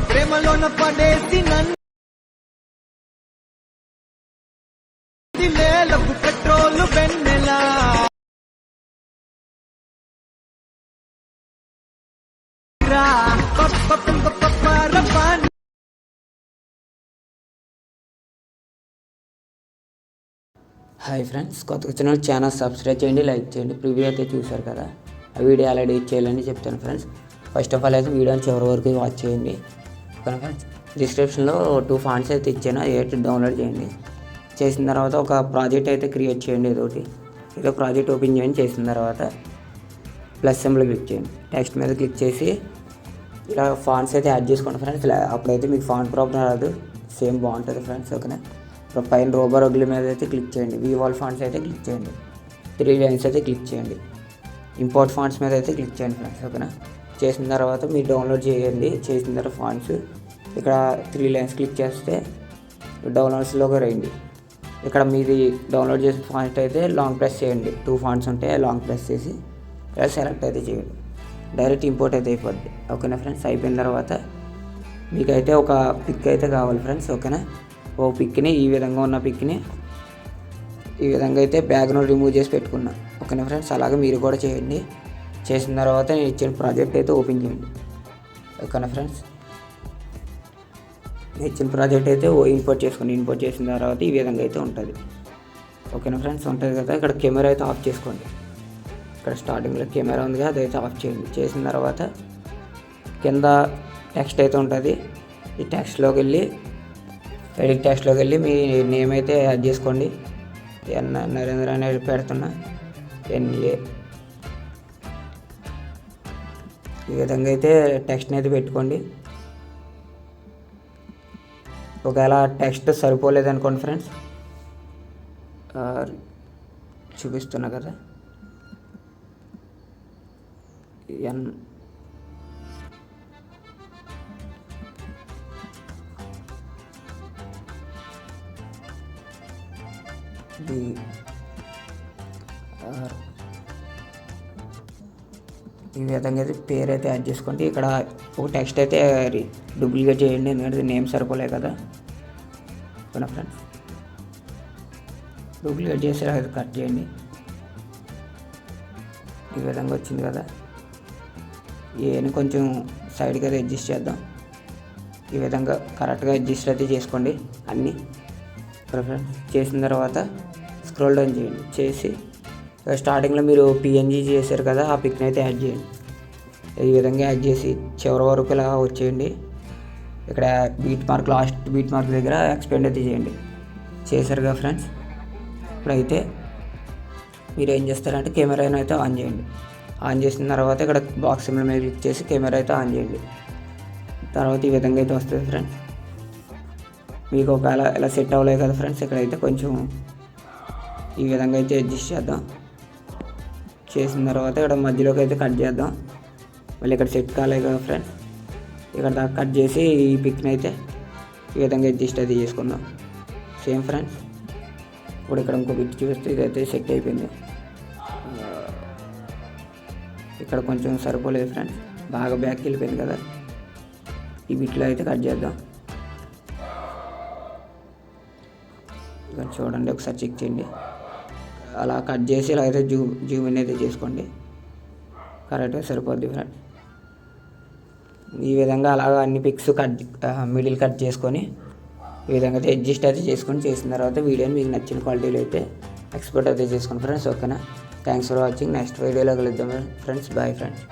ప్రేమలోన పడేసి నన్ను పెట్రోలు వెన్నెలా hi friends, కొత్తగా వచ్చిన ఛానల్ సబ్స్క్రైబ్ చేయండి, లైక్ చేయండి. ప్రివ్యూ అయితే చూశారు కదా, ఆ వీడియో ఎలా ఎడిట్ చేయాలని చెప్తాను ఫ్రెండ్స్. ఫస్ట్ ఆఫ్ ఆల్ అయితే వీడియోని చివరి వరకు వాచ్ చేయండి. ఓకే ఫ్రెండ్స్, డిస్క్రిప్షన్లో 2 ఫాంట్స్ అయితే ఇచ్చాను, అవి డౌన్లోడ్ చేయండి. చేసిన తర్వాత ఒక ప్రాజెక్ట్ అయితే క్రియేట్ చేయండి. ఏదో ప్రాజెక్ట్ ఓపెన్ చేయండి. చేసిన తర్వాత ప్లస్ సింబల్ క్లిక్ చేయండి. టెక్స్ట్ మీద క్లిక్ చేసి ఇలా ఫాంట్స్ అయితే యాడ్ చేసుకోండి ఫ్రెండ్స్. అప్పుడైతే మీకు ఫాంట్ ప్రాబ్లం రాదు, సేమ్ బాగుంటుంది ఫ్రెండ్స్. ఓకేనా, ఇప్పుడు పైన రోబర్ ఒగ్లి మీద అయితే క్లిక్ చేయండి. వీవాల్ ఫాంట్స్ అయితే క్లిక్ చేయండి. 3 లైన్స్ అయితే క్లిక్ చేయండి. ఇంపోర్ట్ ఫాంట్స్ మీద అయితే క్లిక్ చేయండి ఫ్రెండ్స్. ఓకేనా, చేసిన తర్వాత మీరు డౌన్లోడ్ చేయండి. చేసిన తర్వాత ఫాంట్స్ ఇక్కడ 3 లైన్స్ క్లిక్ చేస్తే డౌన్లోడ్స్లోకి రండి. ఇక్కడ మీది డౌన్లోడ్ చేసిన ఫాంట్ అయితే లాంగ్ ప్రెస్ చేయండి. 2 ఫాంట్స్ ఉంటే లాంగ్ ప్రెస్ చేసి ఇలా సెలెక్ట్ అయితే చేయండి. డైరెక్ట్ ఇంపోర్ట్ అయితే అయిపోద్ది. ఓకేనా ఫ్రెండ్స్, అయిపోయిన తర్వాత మీకైతే ఒక పిక్ అయితే కావాలి ఫ్రెండ్స్. ఓకేనా, ఓ పిక్ని ఈ విధంగా ఉన్న పిక్ని ఈ విధంగా అయితే బ్యాక్గ్రౌండ్ రిమూవ్ చేసి పెట్టుకున్నా. ఓకేనా ఫ్రెండ్స్, అలాగే మీరు కూడా చేయండి. చేసిన తర్వాత నేను ఇచ్చిన ప్రాజెక్ట్ అయితే ఓపెన్ చేయండి. ఓకేనా ఫ్రెండ్స్, నేను ఇచ్చిన ప్రాజెక్ట్ అయితే ఇంపోర్ట్ చేసుకోండి. ఇంపోర్ట్ చేసిన తర్వాత ఈ విధంగా అయితే ఉంటుంది. ఓకేనా ఫ్రెండ్స్, ఉంటుంది కదా. ఇక్కడ కెమెరా అయితే ఆఫ్ చేసుకోండి. ఇక్కడ స్టార్టింగ్లో కెమెరా ఉంది కదా, అదైతే ఆఫ్ చేయండి. చేసిన తర్వాత కింద టెక్స్ట్ అయితే ఉంటుంది. ఈ టెక్స్ట్లోకి వెళ్ళి ఎడిట్ టెక్స్ట్లోకి వెళ్ళి మీ నేమ్ అయితే యాడ్ చేసుకోండి. నరేంద్ర అనేది పెడుతున్నా, NA. ఈ విధంగా అయితే టెక్స్ట్ని అయితే పెట్టుకోండి. ఒకవేళ టెక్స్ట్ సరిపోలేదు అనుకోండి ఫ్రెండ్స్, చూపిస్తున్నా కదా, ఈ విధంగా అయితే పేరు అయితే యాడ్ చేసుకోండి. ఇక్కడ ఒక టెక్స్ట్ అయితే డూప్లికేట్ చేయండి, ఎందుకంటే నేమ్ సరిపోలే కదా. ఓకేనా ఫ్రెండ్స్, డూప్లికేట్ చేసి అది కట్ చేయండి. ఈ విధంగా వచ్చింది కదా. ఏని కొంచెం సైడ్కి అయితే అడ్జస్ట్ చేద్దాం. ఈ విధంగా కరెక్ట్గా అడ్జస్ట్ అయితే చేసుకోండి అన్నీ. ఫ్రెండ్స్, చేసిన తర్వాత స్క్రోల్ డౌన్ చేయండి. చేసి స్టార్టింగ్లో మీరు PNG చేశారు కదా, ఆ పిక్ని అయితే యాడ్ చేయండి. ఈ విధంగా యాడ్ చేసి చివరి వరకు ఇలా వచ్చేయండి. ఇక్కడ లాస్ట్ బీట్ మార్క్ దగ్గర ఎక్స్పెండ్ అయితే చేయండి. చేశారు కదా ఫ్రెండ్స్. ఇప్పుడైతే మీరు ఏం చేస్తారంటే కెమెరాని అయితే ఆన్ చేయండి. ఆన్ చేసిన తర్వాత ఇక్కడ బాక్స్ సింబల్ మీద క్లిక్ చేసి కెమెరా అయితే ఆన్ చేయండి. తర్వాత ఈ విధంగా అయితే వస్తుంది ఫ్రెండ్స్. మీకు ఒకవేళ ఇలా సెట్ అవ్వలేదు కదా ఫ్రెండ్స్, ఇక్కడైతే కొంచెం ఈ విధంగా అయితే అడ్జస్ట్ చేద్దాం. చేసిన తర్వాత ఇక్కడ మధ్యలోకి అయితే కట్ చేద్దాం. మళ్ళీ ఇక్కడ సెట్ కాలేదు కదా ఫ్రెండ్స్, ఇక్కడ దాకా కట్ చేసి ఈ పిక్ని అయితే ఈ విధంగా అడ్జస్ట్ అయితే చేసుకుందాం. సేమ్ ఫ్రెండ్స్, ఇప్పుడు ఇక్కడ ఇంకో పిక్ చూస్తే ఇదైతే సెట్ అయిపోయింది. ఇక్కడ కొంచెం సరిపోలేదు ఫ్రెండ్స్, బాగా బ్యాక్కి వెళ్ళిపోయింది కదా. ఈ బిట్లో అయితే కట్ చేద్దాం. ఇక్కడ చూడండి, ఒకసారి చెక్ చేయండి. అలా కట్ చేసి ఇలా అయితే జూమ్ ఇన్ అయితే చేసుకోండి. కరెక్ట్గా సరిపోద్ది ఫ్రెండ్స్. ఈ విధంగా అలాగా అన్ని పిక్స్ మిడిల్ కట్ చేసుకొని ఈ విధంగా అయితే అడ్జస్ట్ అయితే చేసుకొని చేసిన తర్వాత వీడియోని మీకు నచ్చిన క్వాలిటీలో అయితే ఎక్స్పోర్ట్ అయితే చేసుకోండి ఫ్రెండ్స్. ఓకేనా, థ్యాంక్స్ ఫర్ వాచింగ్. నెక్స్ట్ వీడియోలో కలుద్దాం ఫ్రెండ్స్. Bye friends.